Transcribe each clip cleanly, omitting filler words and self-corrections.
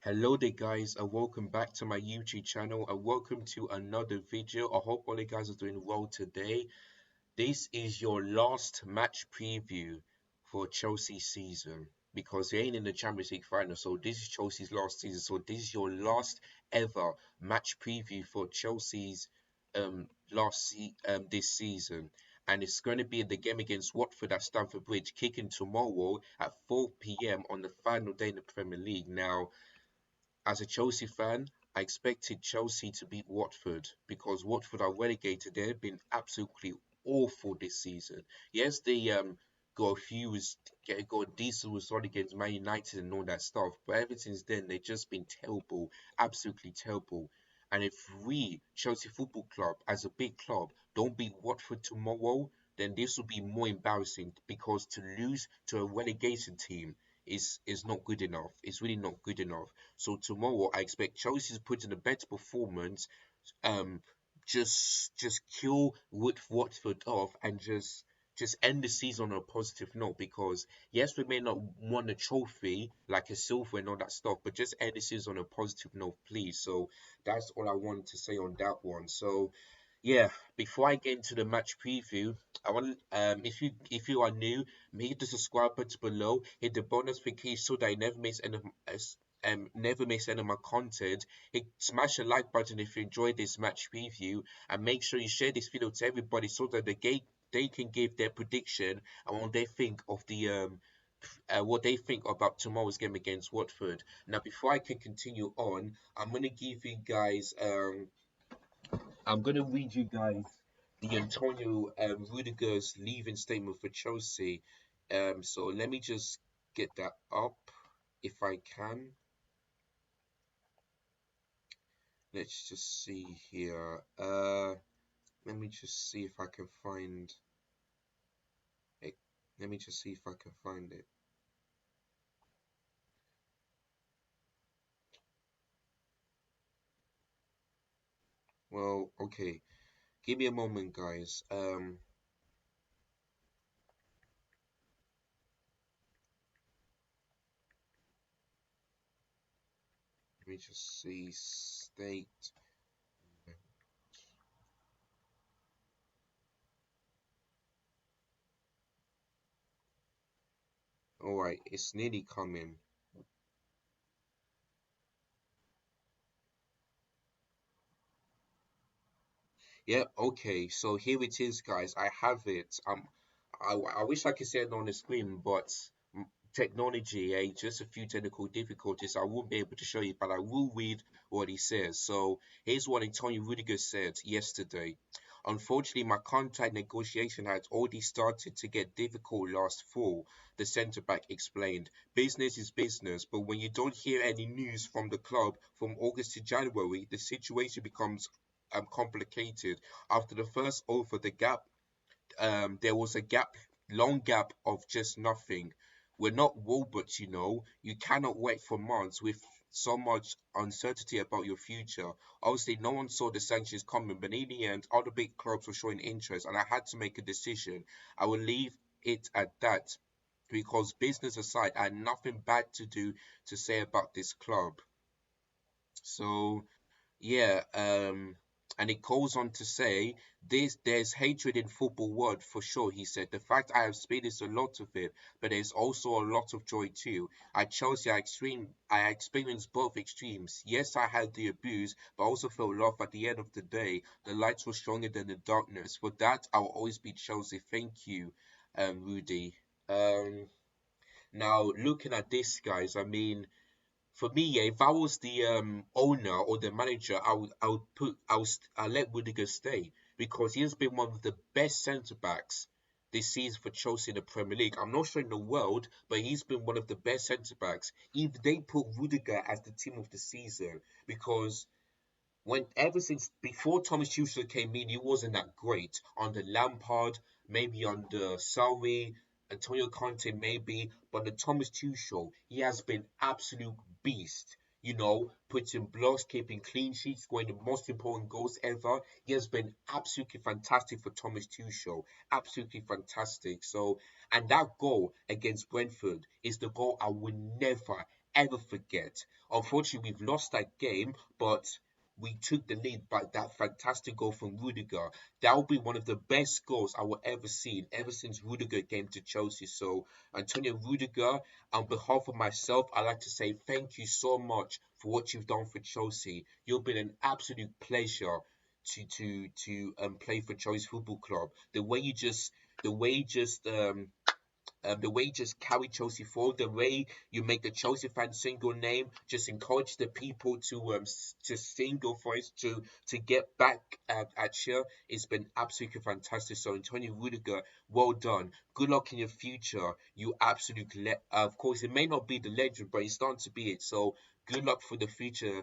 Hello there guys and welcome back to my YouTube channel and welcome to another video. I hope all you guys are doing well today. This is your last match preview for Chelsea season because they ain't in the Champions League final, so this is Chelsea's last season. So this is your last ever match preview for Chelsea's this season. And it's going to be the game against Watford at Stamford Bridge, kicking tomorrow at 4 p.m. on the final day in the Premier League. Now, as a Chelsea fan, I expected Chelsea to beat Watford because Watford are relegated. They've been absolutely awful this season. Yes, they got a few got a decent result against Man United and all that stuff, but ever since then they've just been terrible, absolutely terrible. And if we, Chelsea Football Club, as a big club, don't beat Watford tomorrow, then this will be more embarrassing because to lose to a relegation team is not good enough. It's really not good enough. So tomorrow I expect Chelsea to put in a better performance, um, just kill Watford off and just end the season on a positive note because yes, we may not won a trophy like a silver and all that stuff, but just end the season on a positive note, please. So that's all I wanted to say on that one. So yeah, before I get into the match preview, I want if you are new, hit the subscribe button below, hit the bonus notification so that I never miss any of my content. Smash the like button if you enjoyed this match preview, and make sure you share this video to everybody so that they can give their prediction and what they think about tomorrow's game against Watford. Now, before I can continue on, I'm gonna read you guys the Antonio Rudiger's leaving statement for Chelsea. So let me just get that up if I can. Let's just see here. Let me just see if I can find it. Let me just see if I can find it. Well, okay. Give me a moment, guys. Let me just see state. All right, it's nearly coming. Yeah, okay. So here it is, guys. I have it. I wish I could say it on the screen, but technology, just a few technical difficulties. I won't be able to show you, but I will read what he says. So here's what Antonio Rudiger said yesterday. Unfortunately, my contract negotiation had already started to get difficult last fall, the centre back explained. Business is business, but when you don't hear any news from the club from August to January, the situation becomes complicated. After the first over, there was a long gap of just nothing. We're not robots, you know. You cannot wait for months with so much uncertainty about your future. Obviously, no one saw the sanctions coming, but in the end, other big clubs were showing interest, and I had to make a decision. I will leave it at that because business aside, I had nothing bad to say about this club. So yeah, and it goes on to say this: there's hatred in football world for sure. He said the fact I have experienced a lot of it, but there's also a lot of joy too. At Chelsea, I experienced both extremes. Yes, I had the abuse, but I also felt love. At the end of the day, the lights were stronger than the darkness. For that, I will always be Chelsea. Thank you, Rudy. Um, Now looking at this, guys, I mean, for me, yeah, if I was the owner or the manager, I let Rudiger stay because he has been one of the best centre backs this season for Chelsea in the Premier League. I'm not sure in the world, but he's been one of the best centre backs. If they put Rudiger as the team of the season, because when ever since before Thomas Tuchel came in, he wasn't that great. Under Lampard, maybe under Sarri, Antonio Conte, maybe, but the Thomas Tuchel, he has been absolute beast. You know, putting blocks, keeping clean sheets, scoring the most important goals ever. He has been absolutely fantastic for Thomas Tuchel. Absolutely fantastic. So, and that goal against Brentford is the goal I would never, ever forget. Unfortunately, we've lost that game, but we took the lead by that fantastic goal from Rudiger. That will be one of the best goals I will ever see ever since Rudiger came to Chelsea. So, Antonio Rudiger, on behalf of myself, I'd like to say thank you so much for what you've done for Chelsea. You've been an absolute pleasure to play for Chelsea Football Club. The way you just the way you just carry Chelsea forward, the way you make the Chelsea fans sing your name, just encourage the people to sing your voice to get back at you. It's been absolutely fantastic. So Antonio Rudiger, well done. Good luck in your future. You absolutely of course it may not be the legend, but it's starting to be it. So good luck for the future,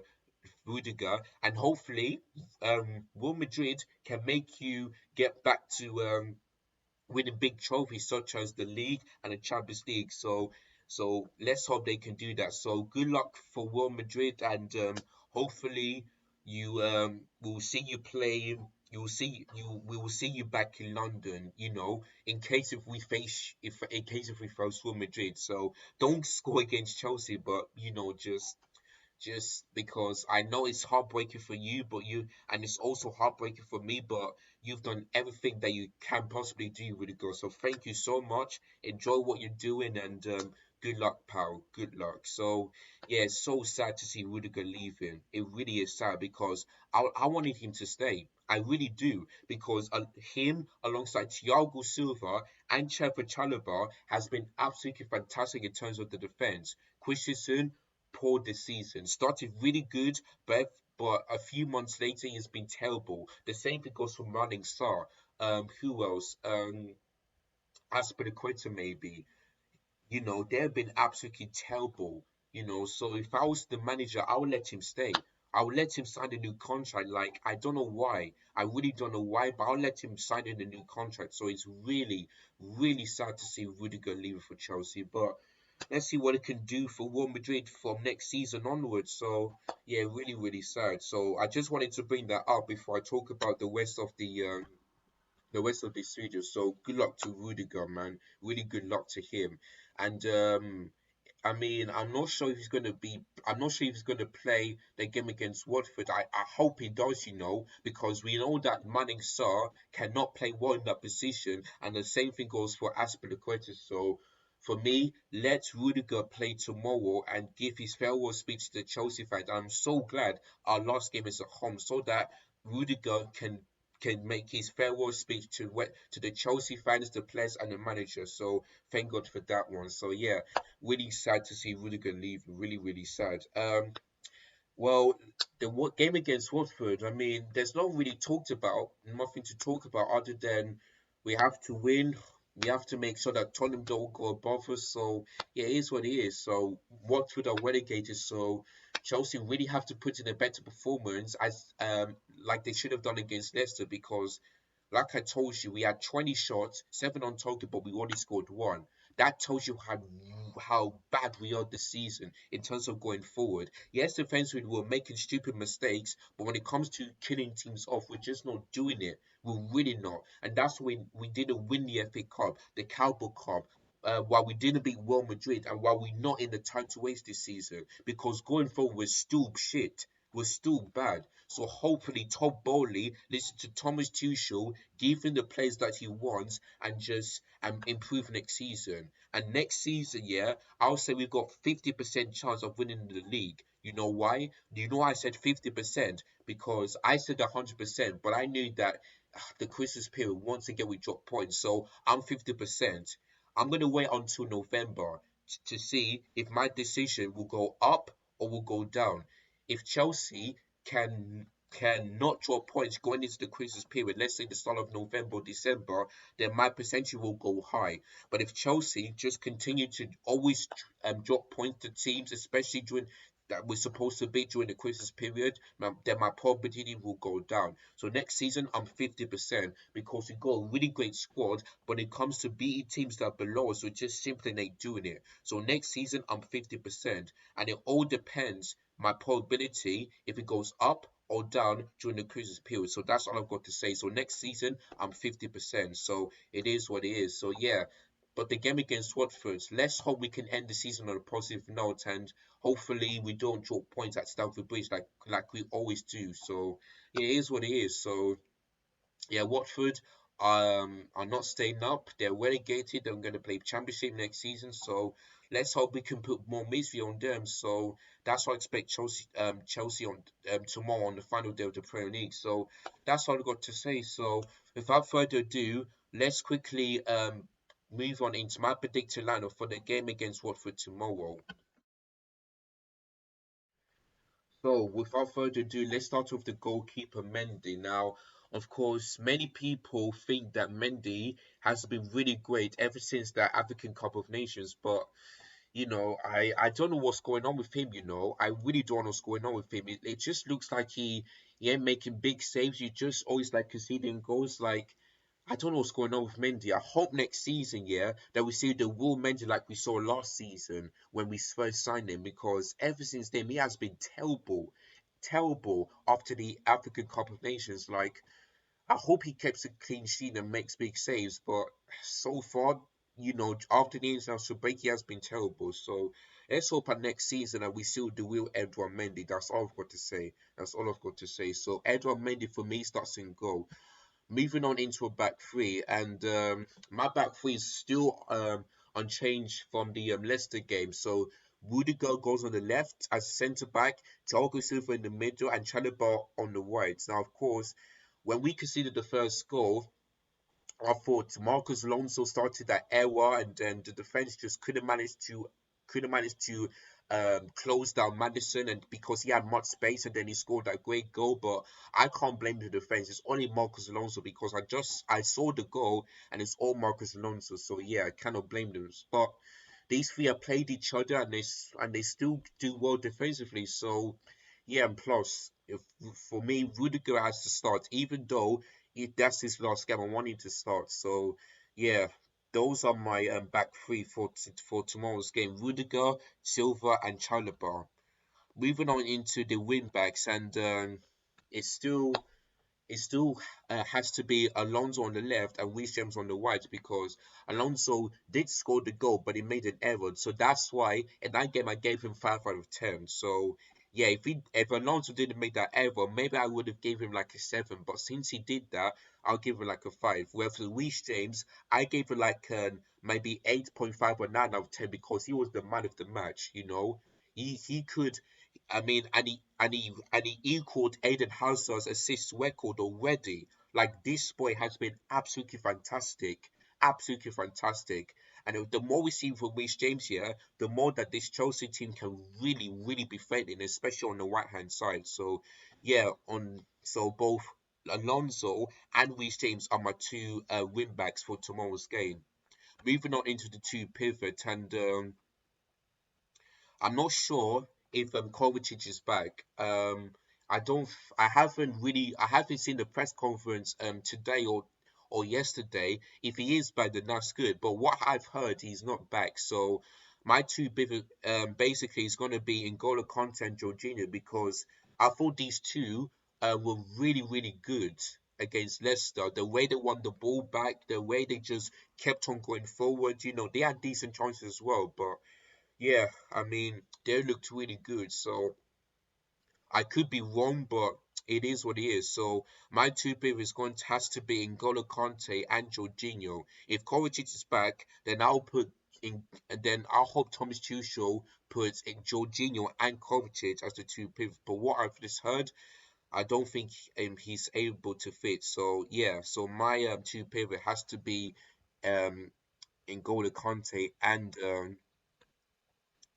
Rudiger, and hopefully Real Madrid can make you get back to winning big trophies such as the league and the Champions League. So let's hope they can do that. So good luck for Real Madrid, and hopefully you will see you play. You will see you. We will see you back in London. In case if we face if in case if we face Real Madrid. So don't score against Chelsea, but just because I know it's heartbreaking for you, and it's also heartbreaking for me, but you've done everything that you can possibly do, Rudiger. So thank you so much. Enjoy what you're doing, and good luck, pal. Good luck. So yeah, it's so sad to see Rudiger leaving. It really is sad because I wanted him to stay. I really do because him alongside Thiago Silva and Trevor Chalobah has been absolutely fantastic in terms of the defense. Christensen poor this season. Started really good, but a few months later he's been terrible. The same thing goes for Running Star. Who else? Aspilicueta maybe. They've been absolutely terrible. So if I was the manager, I would let him stay. I would let him sign a new contract. Like I don't know why. I really don't know why, but I'll let him sign in a new contract. So it's really, really sad to see Rudiger leaving for Chelsea. But let's see what it can do for Real Madrid from next season onwards. So yeah, really, really sad. So I just wanted to bring that up before I talk about the rest of the studio. So good luck to Rudiger, man. Really good luck to him. And I mean, I'm not sure if he's gonna play the game against Watford. I hope he does, because we know that Manning Sarr cannot play well in that position, and the same thing goes for Aspilicueta. So for me, let Rudiger play tomorrow and give his farewell speech to the Chelsea fans. I'm so glad our last game is at home, so that Rudiger can make his farewell speech to the Chelsea fans, the players, and the manager. So thank God for that one. So yeah, really sad to see Rudiger leave. Really, really sad. Well, the game against Watford, I mean, there's not really nothing to talk about other than we have to win. We have to make sure that Tottenham don't go above us. So yeah, it is what it is. So Watford are relegated. So Chelsea really have to put in a better performance as like they should have done against Leicester, because like I told you, we had 20 shots, 7 on target, but we only scored 1. That tells you how bad we are this season in terms of going forward. Yes, defensively we're making stupid mistakes, but when it comes to killing teams off, we're just not doing it. We're really not. And that's when we didn't win the FA Cup, the Carabao Cup. While we didn't beat Real Madrid, and while we're not in the time to waste this season, because going forward we're still shit. We're still bad. So hopefully Todd Bowley listen to Thomas Tuchel, give him the players that he wants, and just improve next season. And next season, yeah, I'll say we've got 50% chance of winning the league. You know why? Do you know why I said 50%? Because I said 100%, but I knew that the Christmas period, once again, we drop points. So I'm 50%. I'm going to wait until November to see if my decision will go up or will go down. If Chelsea can not draw points going into the Christmas period, let's say the start of November or December, then my percentage will go high. But if Chelsea just continue to always drop points to teams, especially during that we're supposed to beat during the Christmas period, then my probability will go down. So next season, I'm 50% because we got a really great squad, but when it comes to beating teams that are below us, we just simply ain't doing it. So next season, I'm 50%, and it all depends my probability if it goes up or down during the Christmas period. So that's all I've got to say. So next season, I'm 50%. So it is what it is. So yeah. But the game against Watford, let's hope we can end the season on a positive note, and hopefully we don't drop points at Stamford Bridge like we always do. So it is what it is. So yeah, Watford are not staying up. They're relegated. They're going to play Championship next season. So let's hope we can put more misery on them. So that's why I expect Chelsea on tomorrow on the final day of the Premier League. So that's all I've got to say. So without further ado, let's quickly move on into my predicted lineup for the game against Watford tomorrow. So, without further ado, let's start with the goalkeeper Mendy. Now, of course, many people think that Mendy has been really great ever since the African Cup of Nations, but I don't know what's going on with him, I really don't know what's going on with him. It just looks like he ain't making big saves. You just always like conceding goals. Like, I don't know what's going on with Mendy. I hope next season, yeah, that we see the real Mendy like we saw last season when we first signed him, because ever since then he has been terrible, terrible after the African Cup of Nations. Like, I hope he keeps a clean sheet and makes big saves, but so far, after the international break, he has been terrible. So let's hope at next season that we see the real Edouard Mendy. That's all I've got to say. That's all I've got to say. So Edouard Mendy for me starts in goal. Moving on into a back three, and my back three is still unchanged from the Leicester game. So Rudiger goes on the left as centre back, Thiago Silva in the middle, and Chalobah on the right. Now, of course, when we conceded the first goal, I thought Marcus Alonso started that error, and then the defense just couldn't manage to close down Madison, and because he had much space, and then he scored that great goal. But I can't blame the defense. It's only Marcus Alonso, because I saw the goal and it's all Marcus Alonso. So yeah, I cannot blame them. But these three have played each other, and they still do well defensively. So yeah, and plus, for me, Rudiger has to start, even though that's his last game. I want him to start. So yeah, those are my back three for tomorrow's game: Rudiger, Silva, and Chalobah. Moving on into the wing backs, and it's still it still has to be Alonso on the left and Reece James on the right, because Alonso did score the goal, but he made an error. So that's why in that game I gave him 5 out of 10. So yeah, if Alonso didn't make that error, maybe I would have gave him like a 7. But since he did that, I'll give him like a 5. Whereas for Reece James, I gave him like maybe 8.5 or 9 out of 10, because he was the man of the match. He could. I mean, and he equaled Aiden Hazard's assist record already. Like, this boy has been absolutely fantastic. And the more we see from Reece James here, the more that this Chelsea team can really, really be threatening, especially on the right hand side. So yeah, so both Alonso and Reece James are my two win backs for tomorrow's game. Moving on into the two pivots, and I'm not sure if Kovacic is back. I haven't seen the press conference today or yesterday. If he is back, then that's good. But what I've heard, he's not back. So my two big basically is going to be N'Golo Kante and Jorginho, because I thought these two were really, really good against Leicester. The way they won the ball back, the way they just kept on going forward. They had decent chances as well, but yeah, I mean, they looked really good. So I could be wrong, but it is what it is. So my two pick is going to has to be N'Golo Kante and Jorginho. If Kovacic is back, then I'll hope Thomas Tuchel puts in Jorginho and Kovacic as the two pivots. But what I've just heard, I don't think he's able to fit. So yeah, so my two pivot has to be um N'Golo Kante and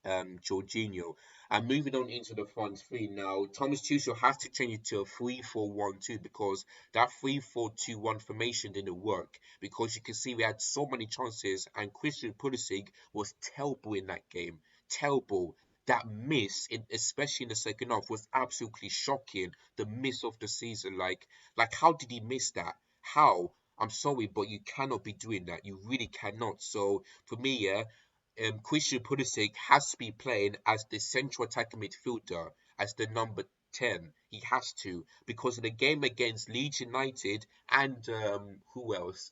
Jorginho. And moving on into the front three now, Thomas Tuchel has to change it to a 3-4-1-2, because that 3-4-2-1 formation didn't work. Because you can see we had so many chances, and Christian Pulisic was terrible in that game. Terrible. That miss, especially in the second half, was absolutely shocking. The miss of the season, like how did he miss that? How? I'm sorry, but you cannot be doing that. You really cannot. So for me, yeah, Christian Pulisic has to be playing as the central attacking midfielder, as the number 10. He has to, because in the game against Leeds United and who else?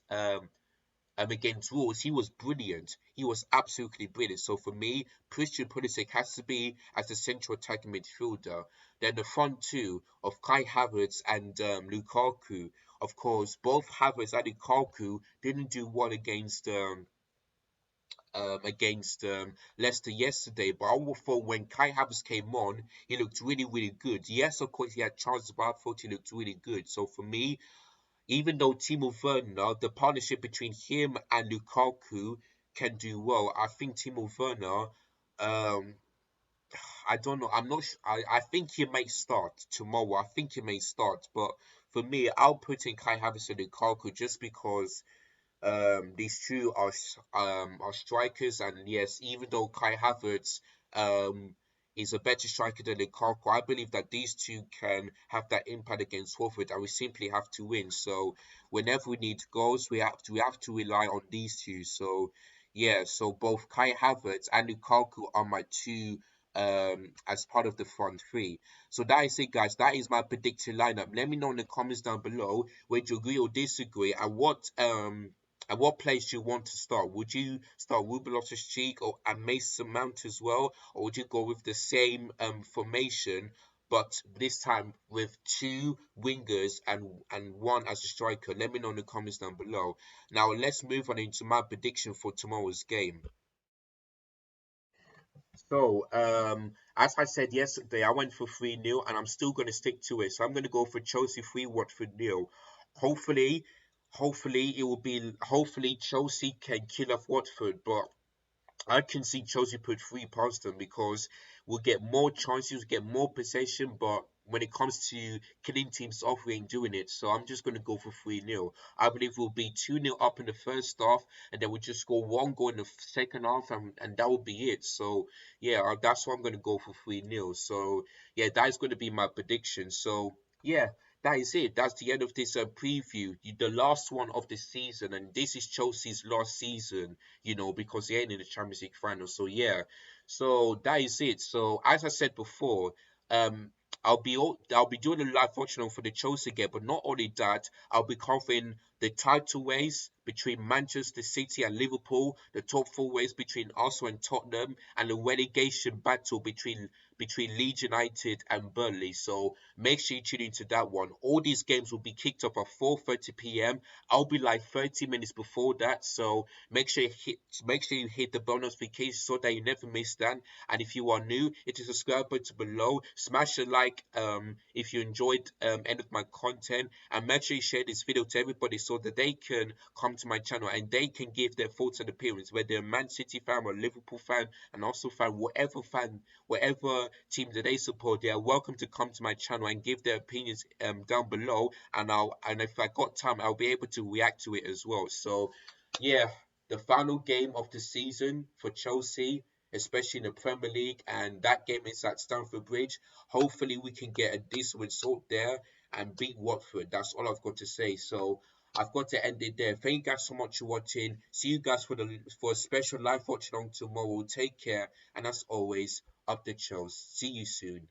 against Wolves, he was brilliant. He was absolutely brilliant. So for me, Christian Pulisic has to be as a central attacking midfielder. Then the front two of Kai Havertz and Lukaku. Of course, both Havertz and Lukaku didn't do well against Leicester yesterday. But I thought when Kai Havertz came on, he looked really, really good. Yes, of course, he had chances, but I thought he looked really good. So for me, even though Timo Werner, the partnership between him and Lukaku can do well, I think Timo Werner, um, I don't know. I'm not. I think he may start tomorrow. I think he may start, but for me, I'll put in Kai Havertz and Lukaku just because these two are strikers, and yes, even though Kai Havertz um is a better striker than Lukaku, I believe that these two can have that impact against Watford, and we simply have to win. So whenever we need goals, we have to rely on these two. So yeah, so both Kai Havertz and Lukaku are my two as part of the front three. So that is it, guys. That is my predicted lineup. Let me know in the comments down below whether you agree or disagree, and what place do you want to start? Would you start Ruben Loftus-Cheek or and Mason Mount as well, or would you go with the same formation, but this time with two wingers and one as a striker? Let me know in the comments down below. Now let's move on into my prediction for tomorrow's game. So, as I said yesterday, I went for 3-0 and I'm still going to stick to it. So I'm going to go for Chelsea 3, Watford 0. Hopefully, hopefully Chelsea can kill off Watford, but I can see Chelsea put three past them because we'll get more chances, we'll get more possession, but when it comes to killing teams off, we ain't doing it. So I'm just going to go for 3-0. I believe we'll be 2-0 up in the first half, and then we'll just score one goal in the second half, and that will be it. So, yeah, that's why I'm going to go for 3-0. So, yeah, that is going to be my prediction. So, yeah, that is it. That's the end of this preview, the last one of the season, and this is Chelsea's last season, because they ain't in the Champions League final. So yeah, so that is it. So as I said before, um, I'll be doing a live watching on for the Chelsea game, but not only that, I'll be covering the title race between Manchester City and Liverpool, the top four race between Arsenal and Tottenham, and the relegation battle between Leeds United and Burnley. So make sure you tune into that one. All these games will be kicked off at 4:30 p.m. I'll be like 30 minutes before that, so make sure you hit the bell notification so that you never miss that. And if you are new, hit the subscribe button below. Smash a like if you enjoyed any of my content, and make sure you share this video to everybody so that they can come to my channel and they can give their thoughts and opinions, whether they're a Man City fan or a Liverpool fan, and also whatever team that they support, they are welcome to come to my channel and give their opinions down below, and if I got time, I'll be able to react to it as well. So yeah, the final game of the season for Chelsea, especially in the Premier League, and that game is at Stamford Bridge. Hopefully we can get a decent result there and beat Watford. That's all I've got to say. So I've got to end it there. Thank you guys so much for watching. See you guys for a special live watching on tomorrow. Take care, and as always, up the Chelsea. See you soon.